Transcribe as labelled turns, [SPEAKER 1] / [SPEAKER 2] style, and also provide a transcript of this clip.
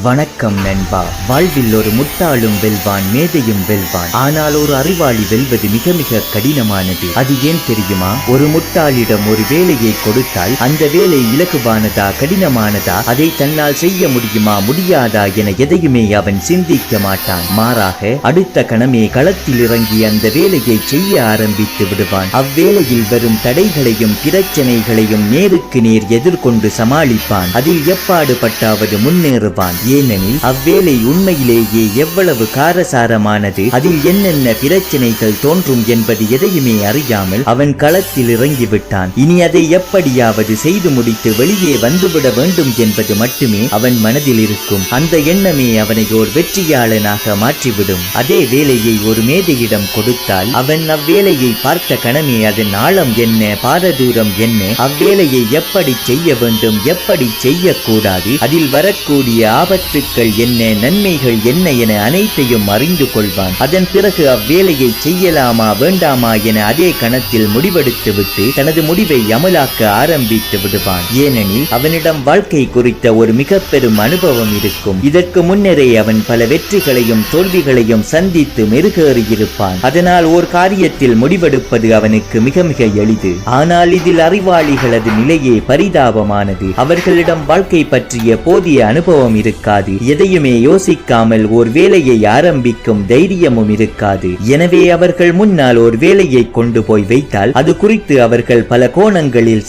[SPEAKER 1] வணக்கம் நண்பா. வாழ்வில் ஒரு முட்டாளும் வெல்வான், மேதையும் வெல்வான். ஆனால் ஒரு அறிவாளி வெல்வது மிக மிக கடினமானது. அது ஏன் தெரியுமா? ஒரு முட்டாளிடம் ஒரு வேலையை கொடுத்தால் அந்த வேலை இலகுவானதா கடினமானதா, அதை தன்னால் செய்ய முடியுமா முடியாதா என எதையுமே அவன் சிந்திக்க மாட்டான். மாறாக அடுத்த கணமே களத்தில் இறங்கி அந்த வேலையை செய்ய ஆரம்பித்து விடுவான். அவ்வேளையில் வரும் தடைகளையும் பிரச்சனைகளையும் நேருக்கு நேர் எதிர்கொண்டு சமாளிப்பான். அதில் எப்பாடு பட்டாவது முன்னேறுவான். ஏனெனில் அவ்வேளை உண்மையிலேயே எவ்வளவு காரசாரமானது, அதில் என்னென்ன பிரச்சனைகள் தோன்றும் என்பது எதையுமே அறியாமல் அவன் களத்தில் இறங்கிவிட்டான். இனி அதை எப்படியாவது செய்து முடித்து வெளியே வந்துவிட வேண்டும் என்பது மட்டுமே அவன் மனதில் இருக்கும். அந்த எண்ணமே அவனை ஒரு வெற்றியாளனாக மாற்றிவிடும். அதே வேலையை ஒரு மேதையிடம் கொடுத்தால் அவன் அவ்வேலையை பார்த்த கணமே அதன் ஆழம் என்ன, பாரதூரம் என்ன, அவ்வேலையை எப்படி செய்ய வேண்டும், எப்படி செய்யக்கூடாது, அதில் வரக்கூடிய ஆபத்துக்கள் என்ன, நன்மைகள் என்ன என அனைத்தையும் அறிந்து கொள்வான். அதன் பிறகு அவ்வேலையை செய்யலாமா வேண்டாமா என அதே கணத்தில் முடிவெடுத்துவிட்டு தனது முடிவை அமலாக்க ஆரம்பித்து விடுவான். ஏனெனில் அவனிடம் வாழ்க்கை குறித்த ஒரு மிக பெரும் அனுபவம் இருக்கும். இதற்கு முன்னரே அவன் பல வெற்றிகளையும் தோல்விகளையும் சந்தித்து மெருகேறியிருப்பான். அதனால் ஒரு காரியத்தில் முடிவெடுப்பது அவனுக்கு மிக மிக எளிது. ஆனால் இதில் அறிவாளிகளது நிலையே பரிதாபமானது. அவர்களிடம் வாழ்க்கை பற்றிய போதிய அனுபவம் இருக்காது. எதையுமே யோசிக்காமல் ஒரு வேலையை ஆரம்பிக்கும் தைரியமும் இருக்காது. எனவே அவர்கள் முன்னால் ஒரு வேலையை கொண்டு போய் வைத்தால் அது குறித்து அவர்கள் பல கோணங்களில்